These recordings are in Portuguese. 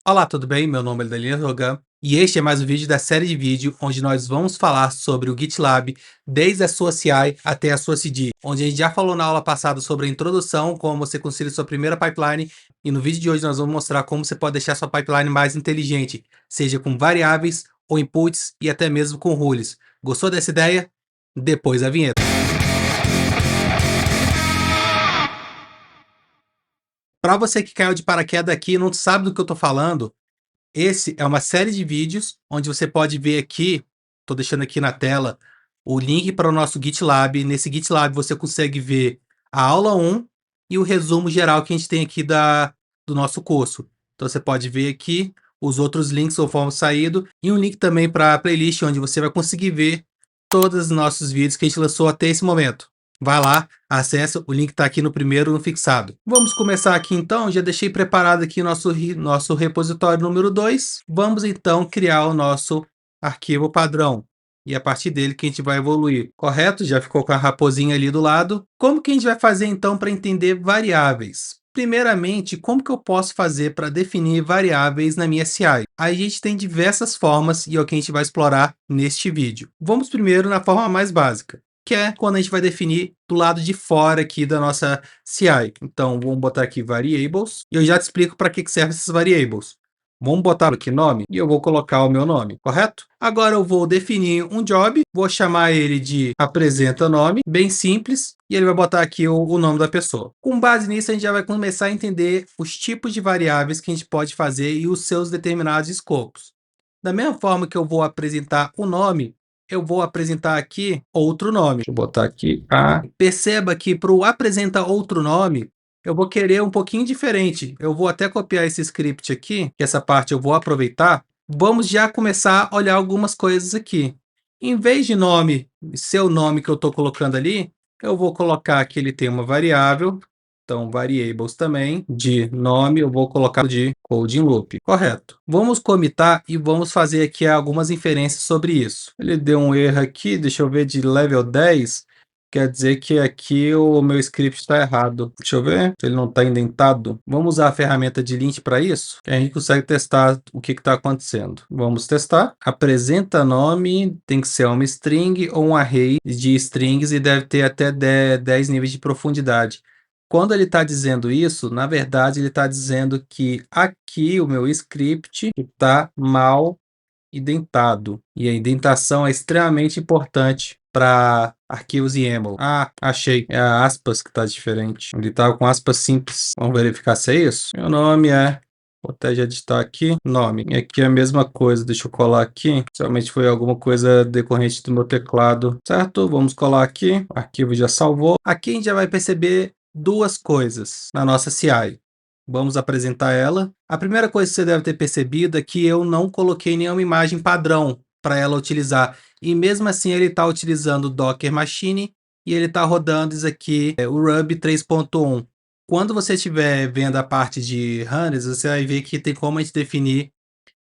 Olá, tudo bem? Meu nome é Daniel Rogan e este é mais um vídeo da série de vídeo onde nós vamos falar sobre o GitLab desde a sua CI até a sua CD, onde a gente já falou na aula passada sobre a introdução, como você construir sua primeira pipeline, e no vídeo de hoje nós vamos mostrar como você pode deixar sua pipeline mais inteligente, seja com variáveis ou inputs e até mesmo com rules. Gostou dessa ideia? Depois a vinheta. Para você que caiu de paraquedas aqui e não sabe do que eu estou falando, esse é uma série de vídeos onde você pode ver aqui, estou deixando aqui na tela, o link para o nosso GitLab. Nesse GitLab você consegue ver a aula 1 e o resumo geral que a gente tem aqui do nosso curso. Então você pode ver aqui os outros links conforme saído e um link também para a playlist onde você vai conseguir ver todos os nossos vídeos que a gente lançou até esse momento. Vai lá, acessa, o link está aqui no primeiro no fixado. Vamos começar aqui então, já deixei preparado aqui nosso repositório número 2. Vamos então criar o nosso arquivo padrão. E a partir dele que a gente vai evoluir. Correto? Já ficou com a raposinha ali do lado. Como que a gente vai fazer então para entender variáveis? Primeiramente, como que eu posso fazer para definir variáveis na minha CI? Aí a gente tem diversas formas e é o que a gente vai explorar neste vídeo. Vamos primeiro na forma mais básica, que é quando a gente vai definir do lado de fora aqui da nossa CI. Então, vamos botar aqui variables, e eu já te explico para que servem esses variables. Vamos botar aqui nome, e eu vou colocar o meu nome, correto? Agora eu vou definir um job, vou chamar ele de apresenta nome, bem simples, e ele vai botar aqui o nome da pessoa. Com base nisso, a gente já vai começar a entender os tipos de variáveis que a gente pode fazer e os seus determinados escopos. Da mesma forma que eu vou apresentar o nome, eu vou apresentar aqui outro nome. Deixa eu botar aqui A. Perceba que para o apresenta outro nome, eu vou querer um pouquinho diferente. Eu vou até copiar esse script aqui, que essa parte eu vou aproveitar. Vamos já começar a olhar algumas coisas aqui. Em vez de nome, seu nome que eu estou colocando ali, eu vou colocar que ele tem uma variável. Então, variables também, de nome, eu vou colocar de coding loop. Correto. Vamos comitar e vamos fazer aqui algumas inferências sobre isso. Ele deu um erro aqui, deixa eu ver, de level 10. Quer dizer que aqui o meu script está errado. Deixa eu ver se ele não está indentado. Vamos usar a ferramenta de lint para isso, que a gente consegue testar o que está acontecendo. Vamos testar. Apresenta nome, tem que ser uma string ou um array de strings e deve ter até 10 níveis de profundidade. Quando ele está dizendo isso, na verdade ele está dizendo que aqui o meu script está mal indentado. E a indentação é extremamente importante para arquivos YAML. Ah, achei. É a aspas que está diferente. Ele estava com aspas simples. Vamos verificar se é isso. Meu nome é... Vou até já digitar aqui. Nome. E aqui é a mesma coisa. Deixa eu colar aqui. Realmente foi alguma coisa decorrente do meu teclado. Certo? Vamos colar aqui. O arquivo já salvou. Aqui a gente já vai perceber duas coisas na nossa CI. Vamos apresentar ela. A primeira coisa que você deve ter percebido é que eu não coloquei nenhuma imagem padrão para ela utilizar. E mesmo assim ele está utilizando o Docker Machine e ele está rodando isso aqui, o Ruby 3.1. Quando você estiver vendo a parte de runners, você vai ver que tem como a gente definir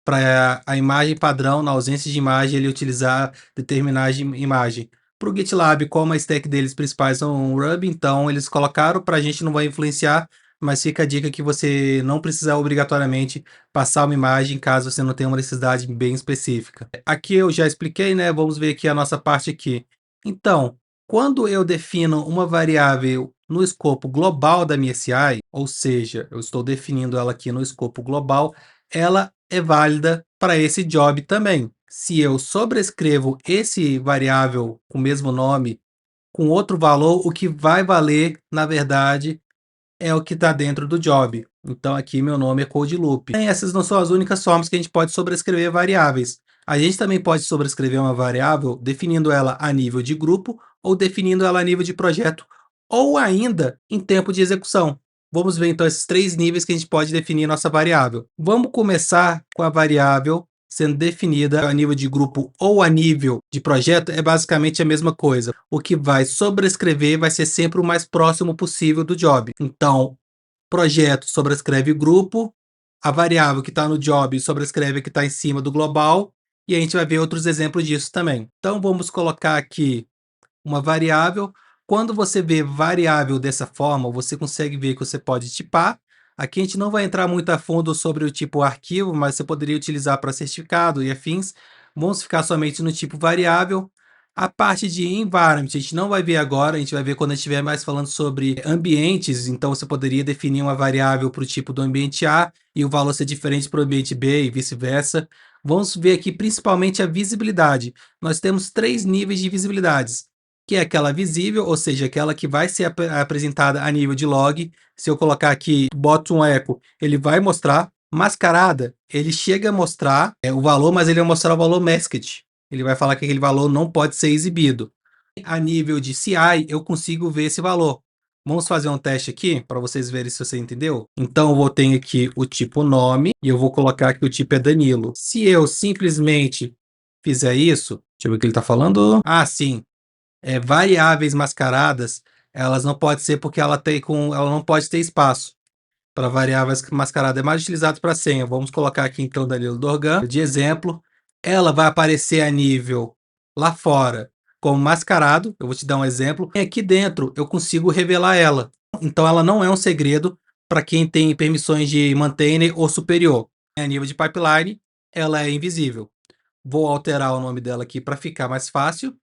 para a imagem padrão, na ausência de imagem, ele utilizar determinada imagem. Para o GitLab, como a stack deles principais são Ruby, então eles colocaram, para a gente não vai influenciar, mas fica a dica que você não precisa obrigatoriamente passar uma imagem caso você não tenha uma necessidade bem específica. Aqui eu já expliquei, né? Vamos ver aqui a nossa parte aqui. Então, quando eu defino uma variável no escopo global da minha CI, ou seja, eu estou definindo ela aqui no escopo global, ela é válida para esse job também. Se eu sobrescrevo esse variável com o mesmo nome com outro valor, o que vai valer, na verdade, é o que está dentro do job. Então aqui meu nome é code loop. E essas não são as únicas formas que a gente pode sobrescrever variáveis. A gente também pode sobrescrever uma variável definindo ela a nível de grupo ou definindo ela a nível de projeto ou ainda em tempo de execução. Vamos ver então esses três níveis que a gente pode definir nossa variável. Vamos começar com a variável sendo definida a nível de grupo ou a nível de projeto, é basicamente a mesma coisa. O que vai sobrescrever vai ser sempre o mais próximo possível do job. Então, projeto sobrescreve grupo, a variável que está no job sobrescreve a que está em cima do global, e a gente vai ver outros exemplos disso também. Então, vamos colocar aqui uma variável. Quando você vê variável dessa forma, você consegue ver que você pode tipar. Aqui a gente não vai entrar muito a fundo sobre o tipo arquivo, mas você poderia utilizar para certificado e afins. Vamos ficar somente no tipo variável. A parte de environment a gente não vai ver agora, a gente vai ver quando a gente estiver mais falando sobre ambientes. Então você poderia definir uma variável para o tipo do ambiente A e o valor ser diferente para o ambiente B e vice-versa. Vamos ver aqui principalmente a visibilidade. Nós temos 3 níveis de visibilidades, que é aquela visível, ou seja, aquela que vai ser apresentada a nível de log. Se eu colocar aqui, boto um eco, ele vai mostrar. Mascarada, ele chega a mostrar o valor, mas ele vai mostrar o valor masked. Ele vai falar que aquele valor não pode ser exibido. A nível de CI, eu consigo ver esse valor. Vamos fazer um teste aqui, para vocês verem se você entendeu. Então, eu vou ter aqui o tipo nome, e eu vou colocar que o tipo é Danilo. Se eu simplesmente fizer isso, deixa eu ver o que ele está falando. Ah, sim. Variáveis mascaradas, elas não podem ser porque ela não pode ter espaço. Para variáveis mascaradas é mais utilizado para senha. Vamos colocar aqui então Danilo Dorgan de exemplo. Ela vai aparecer a nível lá fora como mascarado. Eu vou te dar um exemplo. E aqui dentro eu consigo revelar ela. Então ela não é um segredo para quem tem permissões de maintainer ou superior. A nível de pipeline, ela é invisível. Vou alterar o nome dela aqui para ficar mais fácil.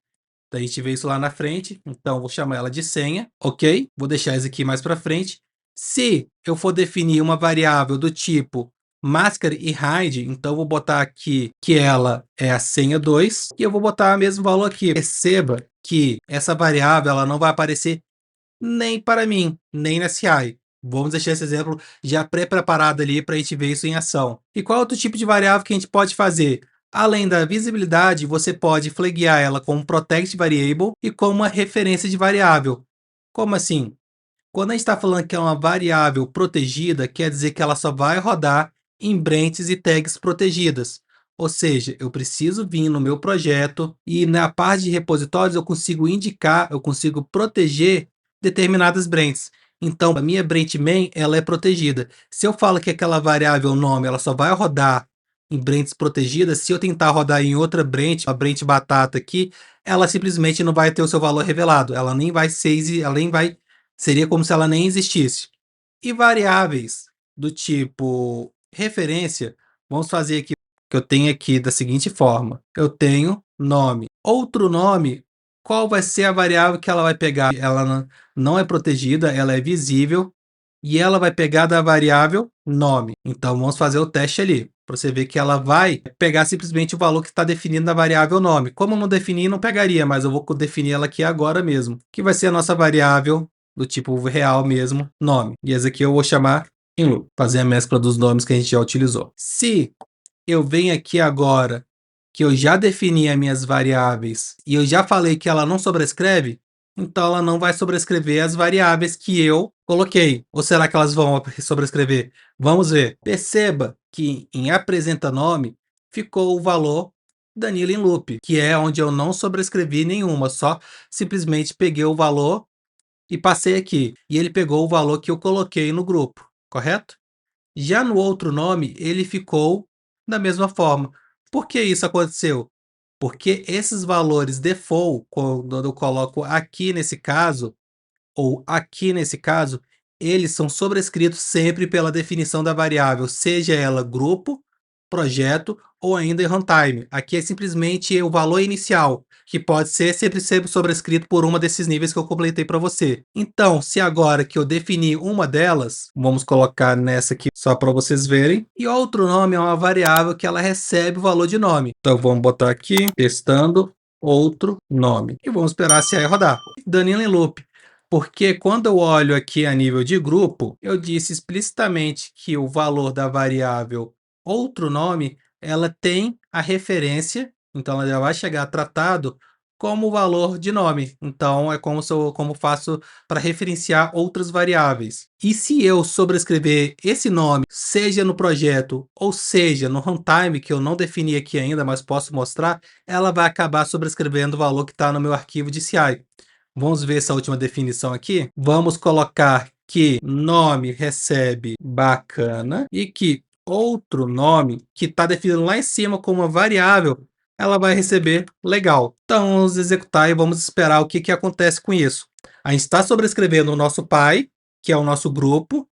A gente vê isso lá na frente, então vou chamar ela de senha, ok? Vou deixar isso aqui mais para frente. Se eu for definir uma variável do tipo máscara e hide, então vou botar aqui que ela é a senha 2 e eu vou botar o mesmo valor aqui. Perceba que essa variável ela não vai aparecer nem para mim, nem na CI. Vamos deixar esse exemplo já pré-preparado ali para a gente ver isso em ação. E qual outro tipo de variável que a gente pode fazer? Além da visibilidade, você pode flaguear ela como protect variable e como uma referência de variável. Como assim? Quando a gente está falando que é uma variável protegida, quer dizer que ela só vai rodar em branches e tags protegidas. Ou seja, eu preciso vir no meu projeto e na parte de repositórios eu consigo indicar, eu consigo proteger determinadas branches. Então, a minha branch main ela é protegida. Se eu falo que aquela variável nome ela só vai rodar em branches protegidas, se eu tentar rodar em outra branch, a branch batata aqui, ela simplesmente não vai ter o seu valor revelado. Ela nem vai ser, ela nem vai. Seria como se ela nem existisse. E variáveis do tipo referência, vamos fazer aqui que eu tenho aqui da seguinte forma. Eu tenho nome. Outro nome, qual vai ser a variável que ela vai pegar? Ela não é protegida, ela é visível e ela vai pegar da variável nome. Então vamos fazer o teste ali, para você ver que ela vai pegar simplesmente o valor que está definido na variável nome. Como eu não defini, não pegaria, mas eu vou definir ela aqui agora mesmo, que vai ser a nossa variável do tipo real mesmo, nome. E essa aqui eu vou chamar em loop, fazer a mescla dos nomes que a gente já utilizou. Se eu venho aqui agora, que eu já defini as minhas variáveis e eu já falei que ela não sobrescreve, então ela não vai sobrescrever as variáveis que eu coloquei. Ou será que elas vão sobrescrever? Vamos ver. Perceba que em apresenta nome ficou o valor Danilo em loop, que é onde eu não sobrescrevi nenhuma, só simplesmente peguei o valor e passei aqui. E ele pegou o valor que eu coloquei no grupo, correto? Já no outro nome, ele ficou da mesma forma. Por que isso aconteceu? Porque esses valores default, quando eu coloco aqui nesse caso, ou aqui nesse caso, eles são sobrescritos sempre pela definição da variável, seja ela grupo, projeto ou ainda em runtime. Aqui é simplesmente o valor inicial, que pode ser sempre ser sobrescrito por uma desses níveis que eu completei para você. Então, se agora que eu defini uma delas, vamos colocar nessa aqui só para vocês verem, e outro nome é uma variável que ela recebe o valor de nome. Então, vamos botar aqui, testando outro nome. E vamos esperar a CI rodar. Danilo em loop. Porque quando eu olho aqui a nível de grupo, eu disse explicitamente que o valor da variável outro nome, ela tem a referência, então ela já vai chegar tratado como valor de nome. Então é como faço para referenciar outras variáveis. E se eu sobrescrever esse nome, seja no projeto ou seja no runtime, que eu não defini aqui ainda, mas posso mostrar, ela vai acabar sobrescrevendo o valor que está no meu arquivo de CI. Vamos ver essa última definição aqui. Vamos colocar que nome recebe bacana e que outro nome que está definido lá em cima como uma variável, ela vai receber legal. Então vamos executar e vamos esperar o que acontece com isso. A gente está sobrescrevendo o nosso pai, que é o nosso grupo,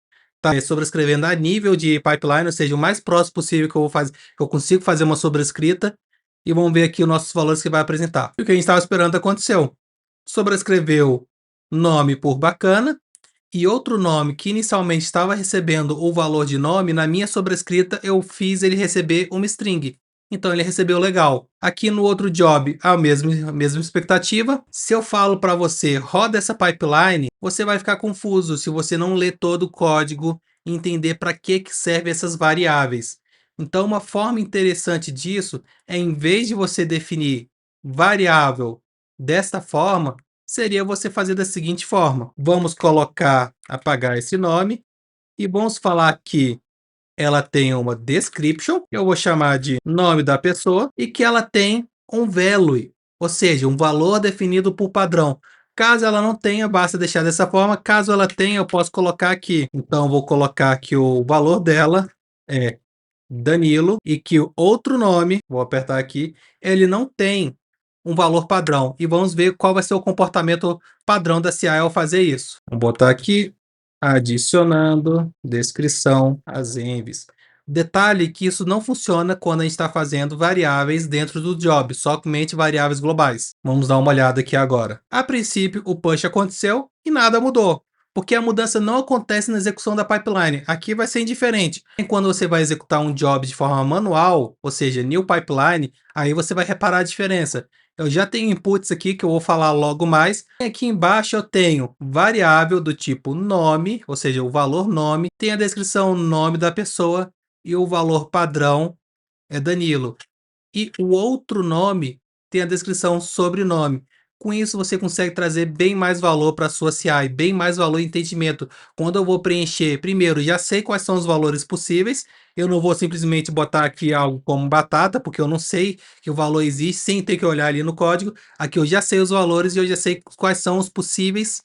tá sobrescrevendo a nível de pipeline, ou seja, o mais próximo possível que eu vou fazer, que eu consigo fazer uma sobrescrita. E vamos ver aqui os nossos valores que vai apresentar. O que a gente estava esperando aconteceu. Sobrescreveu nome por bacana, e outro nome que inicialmente estava recebendo o valor de nome, na minha sobrescrita eu fiz ele receber uma string. Então ele recebeu legal. Aqui no outro job, a mesma expectativa. Se eu falo para você, roda essa pipeline, você vai ficar confuso se você não ler todo o código e entender para que servem essas variáveis. Então uma forma interessante disso é, em vez de você definir variável desta forma, seria você fazer da seguinte forma. Vamos apagar esse nome e vamos falar que ela tem uma description, que eu vou chamar de nome da pessoa, e que ela tem um value, ou seja, um valor definido por padrão. Caso ela não tenha, basta deixar dessa forma. Caso ela tenha, eu posso colocar aqui. Então, eu vou colocar que o valor dela é Danilo e que o outro nome, vou apertar aqui, ele não tem um valor padrão. E vamos ver qual vai ser o comportamento padrão da CI ao fazer isso. Vamos botar aqui, adicionando descrição às envs. Detalhe que isso não funciona quando a gente está fazendo variáveis dentro do job, somente variáveis globais. Vamos dar uma olhada aqui agora. A princípio, o push aconteceu e nada mudou, porque a mudança não acontece na execução da pipeline. Aqui vai ser indiferente. Quando você vai executar um job de forma manual, ou seja, new pipeline, aí você vai reparar a diferença. Eu já tenho inputs aqui que eu vou falar logo mais. Aqui embaixo eu tenho variável do tipo nome, ou seja, o valor nome, tem a descrição nome da pessoa e o valor padrão é Danilo. E o outro nome tem a descrição sobrenome. Com isso, você consegue trazer bem mais valor para a sua CI, bem mais valor e entendimento. Quando eu vou preencher, primeiro, já sei quais são os valores possíveis. Eu não vou simplesmente botar aqui algo como batata, porque eu não sei que o valor existe sem ter que olhar ali no código. Aqui eu já sei os valores e eu já sei quais são os possíveis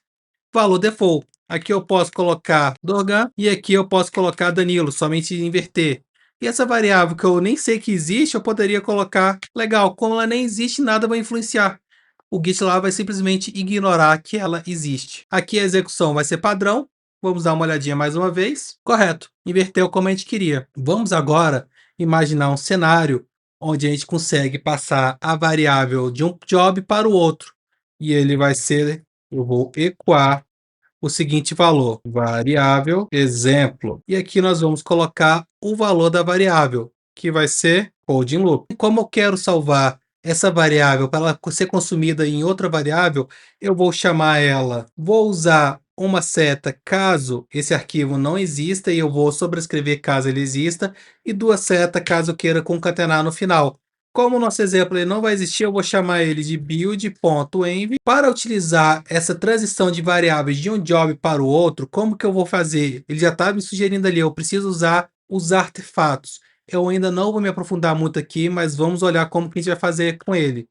valor default. Aqui eu posso colocar Dorgan e aqui eu posso colocar Danilo, somente inverter. E essa variável que eu nem sei que existe, eu poderia colocar, legal, como ela nem existe, nada vai influenciar. O GitLab vai simplesmente ignorar que ela existe. Aqui a execução vai ser padrão. Vamos dar uma olhadinha mais uma vez. Correto, inverteu como a gente queria. Vamos agora imaginar um cenário onde a gente consegue passar a variável de um job para o outro. E ele vai ser, eu vou ecoar o seguinte valor, variável exemplo. E aqui nós vamos colocar o valor da variável, que vai ser coding loop. Como eu quero salvar essa variável para ela ser consumida em outra variável, eu vou chamar ela, vou usar uma seta caso esse arquivo não exista e eu vou sobrescrever caso ele exista, e duas setas caso eu queira concatenar no final. Como o nosso exemplo ele não vai existir, eu vou chamar ele de build.env. Para utilizar essa transição de variáveis de um job para o outro, como que eu vou fazer? Ele já está me sugerindo ali, eu preciso usar os artefatos. Eu ainda não vou me aprofundar muito aqui, mas vamos olhar como que a gente vai fazer com ele.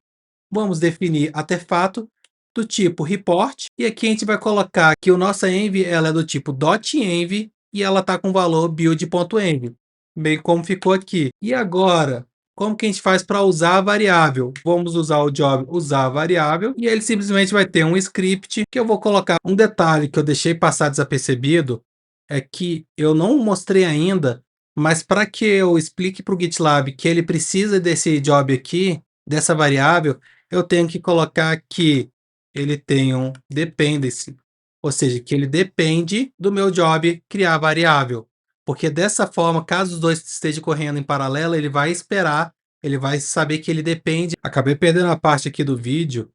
Vamos definir artefato do tipo report, e aqui a gente vai colocar que o nossa env ela é do tipo .env e ela está com valor build.env, bem como ficou aqui. E agora, como que a gente faz para usar a variável? Vamos usar o job usar a variável e ele simplesmente vai ter um script que eu vou colocar. Um detalhe que eu deixei passar desapercebido é que eu não mostrei ainda, mas para que eu explique para o GitLab que ele precisa desse job aqui, dessa variável, eu tenho que colocar que ele tem um dependency, ou seja, que ele depende do meu job criar a variável. Porque dessa forma, caso os dois estejam correndo em paralelo, ele vai esperar, ele vai saber que ele depende. Acabei perdendo a parte aqui do vídeo,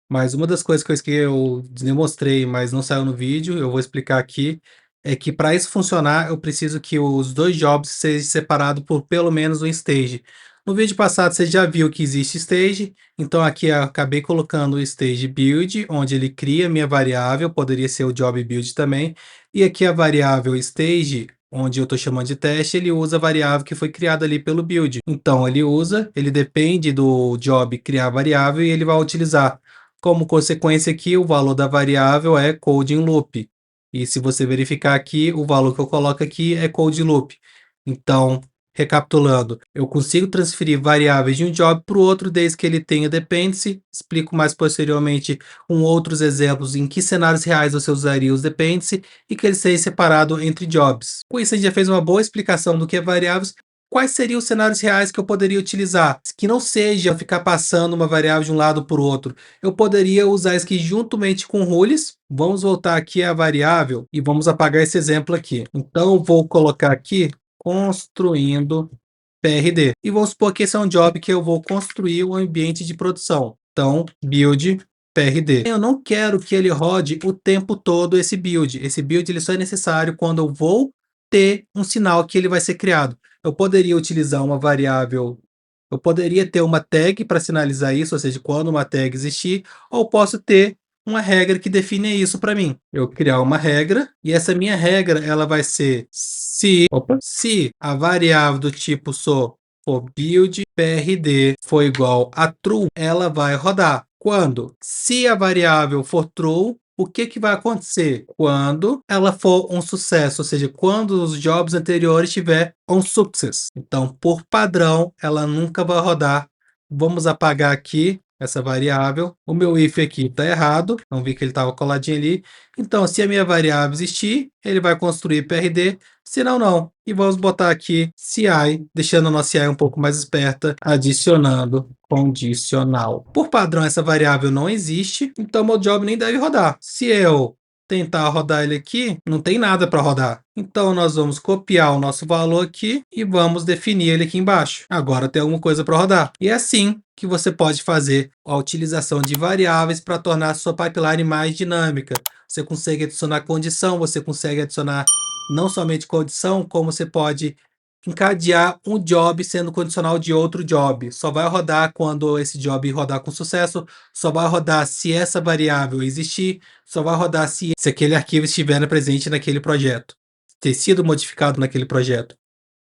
mas uma das coisas que eu demonstrei, mas não saiu no vídeo, eu vou explicar aqui, é que para isso funcionar, eu preciso que os dois jobs sejam separados por pelo menos um stage. No vídeo passado, você já viu que existe stage, então aqui eu acabei colocando o stage build, onde ele cria minha variável, poderia ser o job build também, e aqui a variável stage, onde eu estou chamando de teste, ele usa a variável que foi criada ali pelo build. Então ele depende do job criar a variável e ele vai utilizar. Como consequência aqui, o valor da variável é code in loop. E se você verificar aqui, o valor que eu coloco aqui é code loop. Então, Recapitulando, eu consigo transferir variáveis de um job para o outro desde que ele tenha dependency. Explico mais posteriormente com outros exemplos em que cenários reais você usaria os dependency e que ele seja separado entre jobs. Com isso, a gente já fez uma boa explicação do que é variáveis. Quais seriam os cenários reais que eu poderia utilizar? Que não seja ficar passando uma variável de um lado para o outro. Eu poderia usar isso aqui juntamente com rules. Vamos voltar aqui à variável e vamos apagar esse exemplo aqui. Então, eu vou colocar aqui construindo PRD. E vamos supor que esse é um job que eu vou construir um ambiente de produção. Então, build PRD. Eu não quero que ele rode o tempo todo esse build. Esse build ele só é necessário quando eu vou ter um sinal que ele vai ser criado. Eu poderia utilizar uma variável, eu poderia ter uma tag para sinalizar isso, ou seja, quando uma tag existir, ou posso ter uma regra que define isso para mim. Eu criar uma regra e essa minha regra ela vai ser se a variável do tipo for build prd for igual a true, ela vai rodar. Quando? Se a variável for true, o que vai acontecer? Quando ela for um sucesso, ou seja, quando os jobs anteriores tiver um success. Então, por padrão, ela nunca vai rodar. Vamos apagar aqui essa variável. O meu if aqui está errado, não vi que ele estava coladinho ali. Então, se a minha variável existir, ele vai construir PRD, senão não. E vamos botar aqui CI, deixando a nossa CI um pouco mais esperta, adicionando condicional. Por padrão, essa variável não existe, então meu job nem deve rodar. Se eu tentar rodar ele aqui, não tem nada para rodar. Então, nós vamos copiar o nosso valor aqui e vamos definir ele aqui embaixo. Agora tem alguma coisa para rodar. E é assim que você pode fazer a utilização de variáveis para tornar a sua pipeline mais dinâmica. Você consegue adicionar condição, você consegue adicionar não somente condição, como você pode encadear um job sendo condicional de outro job. Só vai rodar quando esse job rodar com sucesso, só vai rodar se essa variável existir, só vai rodar se aquele arquivo estiver presente naquele projeto, ter sido modificado naquele projeto.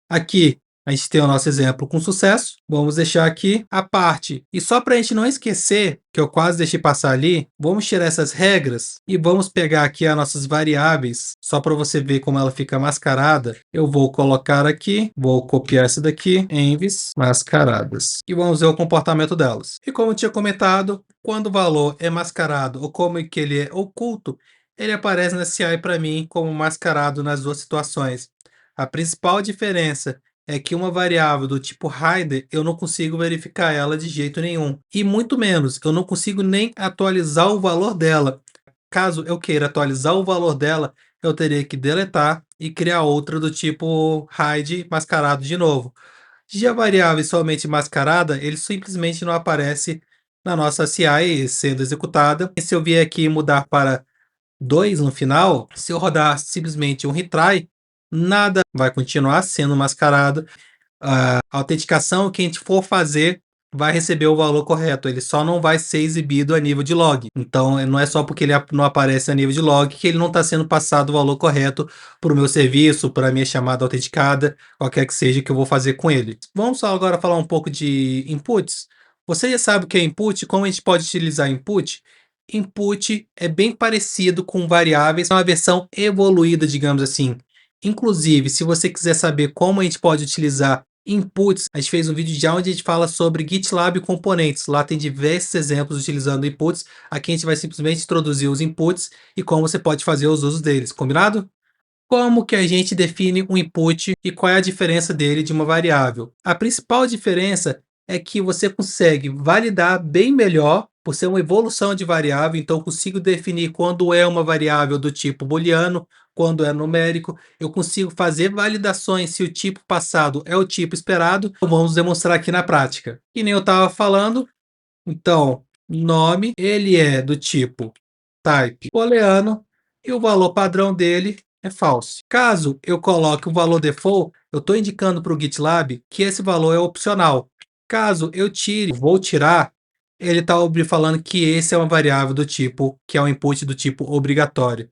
Aqui a gente tem o nosso exemplo com sucesso. Vamos deixar aqui a parte. E só para a gente não esquecer, que eu quase deixei passar ali, vamos tirar essas regras e vamos pegar aqui as nossas variáveis, só para você ver como ela fica mascarada. Eu vou colocar aqui, vou copiar essa daqui, envs mascaradas. E vamos ver o comportamento delas. E como eu tinha comentado, quando o valor é mascarado ou como que ele é oculto, ele aparece na CI para mim como mascarado nas duas situações. A principal diferença é que uma variável do tipo hide, eu não consigo verificar ela de jeito nenhum. E muito menos, eu não consigo nem atualizar o valor dela. Caso eu queira atualizar o valor dela, eu teria que deletar e criar outra do tipo hide mascarado de novo. Já a variável somente mascarada, ele simplesmente não aparece na nossa CI sendo executada. E se eu vier aqui mudar para 2 no final, se eu rodar simplesmente um retry, nada vai continuar sendo mascarado. A autenticação que a gente for fazer vai receber o valor correto, ele só não vai ser exibido a nível de log. Então, não é só porque ele não aparece a nível de log que ele não está sendo passado o valor correto para o meu serviço, para a minha chamada autenticada, qualquer que seja que eu vou fazer com ele. Vamos só agora falar um pouco de inputs. Você já sabe o que é input, como a gente pode utilizar input? Input é bem parecido com variáveis, é uma versão evoluída, digamos assim. Inclusive, se você quiser saber como a gente pode utilizar inputs, a gente fez um vídeo já onde a gente fala sobre GitLab componentes. Lá tem diversos exemplos utilizando inputs. Aqui a gente vai simplesmente introduzir os inputs e como você pode fazer os usos deles, combinado? Como que a gente define um input e qual é a diferença dele de uma variável? A principal diferença é que você consegue validar bem melhor por ser uma evolução de variável, então eu consigo definir quando é uma variável do tipo booleano, quando é numérico, eu consigo fazer validações se o tipo passado é o tipo esperado. Vamos demonstrar aqui na prática. Que nem eu estava falando, então, nome, ele é do tipo type booleano e o valor padrão dele é false. Caso eu coloque o valor default, eu estou indicando para o GitLab que esse valor é opcional. Caso eu tire, vou tirar, ele está falando que esse é uma variável do tipo, que é um input do tipo obrigatório.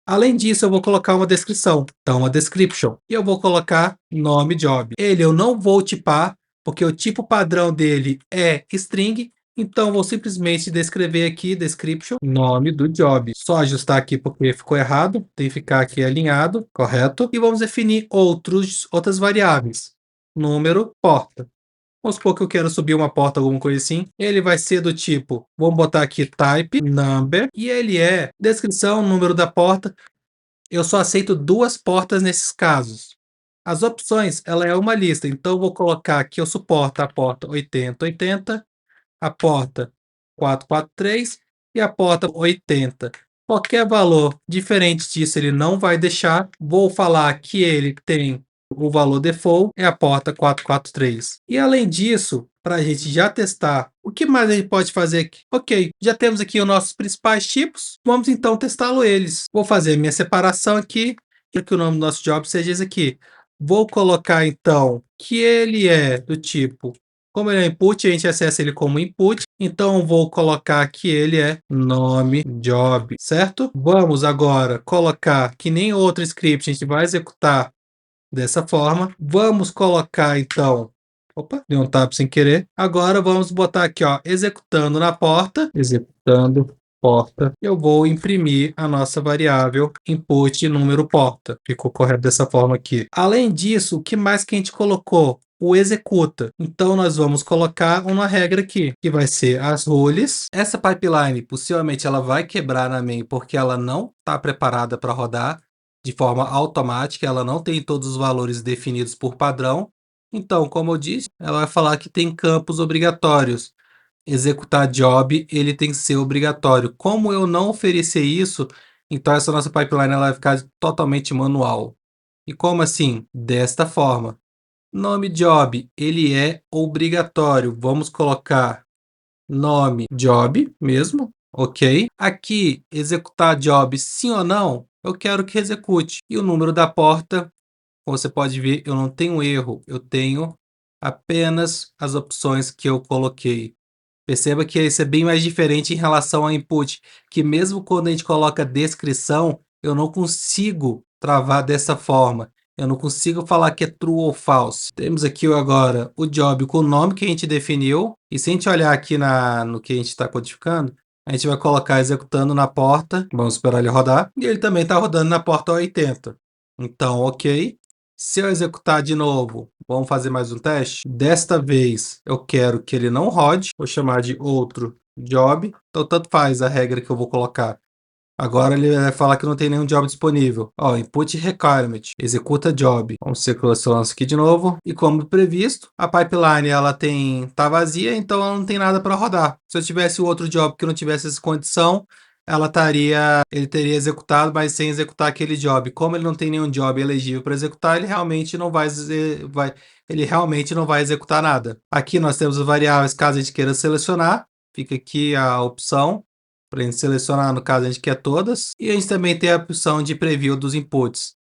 Além disso, eu vou colocar uma descrição, então uma description, e eu vou colocar nome job. Ele eu não vou tipar, porque o tipo padrão dele é string, então vou simplesmente descrever aqui, description, nome do job. Só ajustar aqui porque ficou errado, tem que ficar aqui alinhado, correto? E vamos definir outras variáveis. número, porta. Vamos supor que eu quero subir uma porta, alguma coisa assim. Ele vai ser do tipo, vamos botar aqui type, number, e ele é descrição, número da porta. Eu só aceito 2 portas nesses casos. As opções, ela é uma lista, então eu vou colocar que eu suporto a porta 8080, a porta 443 e a porta 80. Qualquer valor diferente disso ele não vai deixar. Vou falar que ele tem o valor default, é a porta 443. E além disso, para a gente já testar, o que mais a gente pode fazer aqui? Ok, já temos aqui os nossos principais tipos, vamos então testá-lo eles. Vou fazer a minha separação aqui, para que o nome do nosso job seja esse aqui. Vou colocar então que ele é do tipo, como ele é input, a gente acessa ele como input, então vou colocar que ele é nome job, certo? Vamos agora colocar que nem outro script, a gente vai executar dessa forma. Vamos colocar então, opa, deu um tab sem querer. Agora vamos botar aqui, ó, executando na porta, executando porta. Eu vou imprimir a nossa variável input número porta. Ficou correto dessa forma aqui. Além disso, o que mais que a gente colocou? O executa. Então nós vamos colocar uma regra aqui, que vai ser as rules. Essa pipeline, possivelmente ela vai quebrar na main porque ela não está preparada para rodar de forma automática, ela não tem todos os valores definidos por padrão. Então, como eu disse, ela vai falar que tem campos obrigatórios. Executar job, ele tem que ser obrigatório. Como eu não oferecer isso, então essa nossa pipeline ela vai ficar totalmente manual. E como assim? Desta forma. Nome job, ele é obrigatório. Vamos colocar nome job mesmo, ok? Aqui, executar job sim ou não, eu quero que execute. E o número da porta, como você pode ver, eu não tenho erro, eu tenho apenas as opções que eu coloquei. Perceba que isso é bem mais diferente em relação ao input, que mesmo quando a gente coloca descrição, eu não consigo travar dessa forma. Eu não consigo falar que é true ou false. Temos aqui agora o job com o nome que a gente definiu. E se a gente olhar aqui no que a gente está codificando, a gente vai colocar executando na porta. Vamos esperar ele rodar. E ele também está rodando na porta 80. Então, ok. Se eu executar de novo, vamos fazer mais um teste. Desta vez eu quero que ele não rode. Vou chamar de outro job. Então, tanto faz a regra que eu vou colocar. Agora ele vai falar que não tem nenhum job disponível. Ó, input requirement, executa job. Vamos selecionar isso aqui de novo. E como previsto, a pipeline ela tá vazia, então ela não tem nada para rodar. Se eu tivesse o outro job que não tivesse essa condição, ele teria executado, mas sem executar aquele job. Como ele não tem nenhum job elegível para executar, ele realmente não ele realmente não vai executar nada. Aqui nós temos as variáveis caso a gente queira selecionar. Fica aqui a opção para a gente selecionar, no caso a gente quer todas, e a gente também tem a opção de preview dos inputs,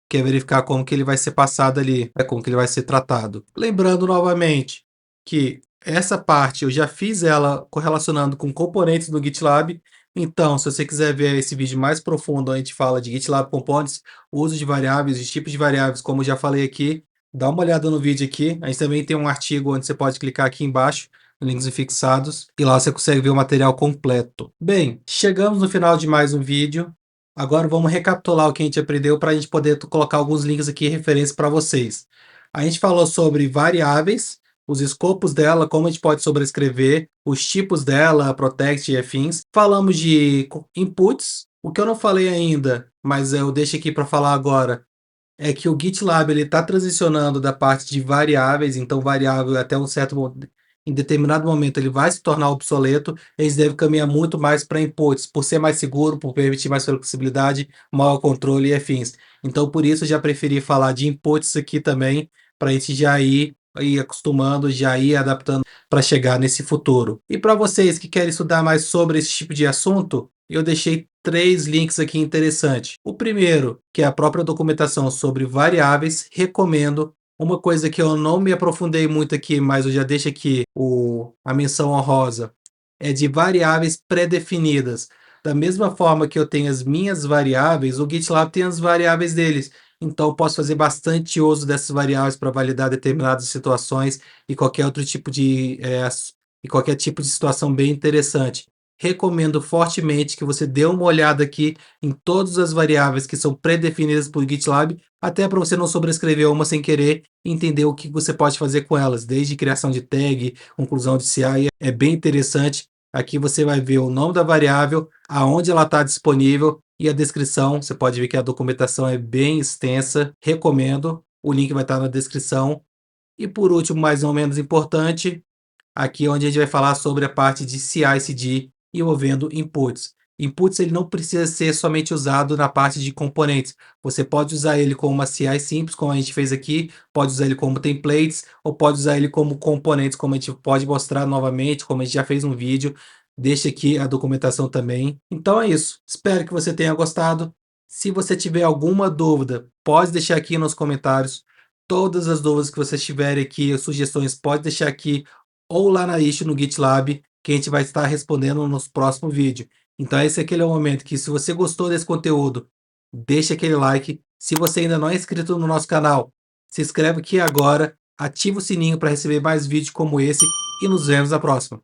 que é verificar como que ele vai ser passado ali, como que ele vai ser tratado. Lembrando novamente que essa parte eu já fiz ela correlacionando com componentes do GitLab, então se você quiser ver esse vídeo mais profundo, onde a gente fala de GitLab Components, uso de variáveis, os tipos de variáveis, como eu já falei aqui, dá uma olhada no vídeo aqui, a gente também tem um artigo onde você pode clicar aqui embaixo, links fixados, e lá você consegue ver o material completo. Bem, chegamos no final de mais um vídeo. Agora vamos recapitular o que a gente aprendeu para a gente poder colocar alguns links aqui referência para vocês. A gente falou sobre variáveis, os escopos dela, como a gente pode sobrescrever, os tipos dela, protect e afins. Falamos de inputs. O que eu não falei ainda, mas eu deixo aqui para falar agora, é que o GitLab ele está transicionando da parte de variáveis, então variável até um certo em determinado momento ele vai se tornar obsoleto, eles devem caminhar muito mais para inputs, por ser mais seguro, por permitir mais flexibilidade, maior controle e afins. Então por isso eu já preferi falar de inputs aqui também, para a gente já ir acostumando, já ir adaptando para chegar nesse futuro. E para vocês que querem estudar mais sobre esse tipo de assunto, eu deixei 3 links aqui interessantes. O primeiro, que é a própria documentação sobre variáveis, recomendo. Uma coisa que eu não me aprofundei muito aqui, mas eu já deixo aqui a menção honrosa, é de variáveis pré-definidas. Da mesma forma que eu tenho as minhas variáveis, o GitLab tem as variáveis deles. Então, eu posso fazer bastante uso dessas variáveis para validar determinadas situações e qualquer outro tipo de, e qualquer tipo de situação bem interessante. recomendo fortemente que você dê uma olhada aqui em todas as variáveis que são pré-definidas por GitLab, até para você não sobrescrever uma sem querer e entender o que você pode fazer com elas, desde criação de tag, conclusão de CI, é bem interessante. Aqui você vai ver o nome da variável, aonde ela está disponível e a descrição. Você pode ver que a documentação é bem extensa, recomendo. O link vai estar na descrição. E por último, mais ou menos importante, aqui é onde a gente vai falar sobre a parte de CI/CD envolvendo inputs. Inputs ele não precisa ser somente usado na parte de componentes. Você pode usar ele como uma CI simples, como a gente fez aqui, pode usar ele como templates, ou pode usar ele como componentes, como a gente pode mostrar novamente, como a gente já fez um vídeo. Deixa aqui a documentação também. Então é isso. Espero que você tenha gostado. Se você tiver alguma dúvida, pode deixar aqui nos comentários. Todas as dúvidas que vocês tiverem aqui, sugestões, pode deixar aqui ou lá na issue no GitLab, que a gente vai estar respondendo nos próximos vídeos. Então esse é aquele momento que se você gostou desse conteúdo, deixa aquele like. Se você ainda não é inscrito no nosso canal, se inscreve aqui agora, ativa o sininho para receber mais vídeos como esse e nos vemos na próxima.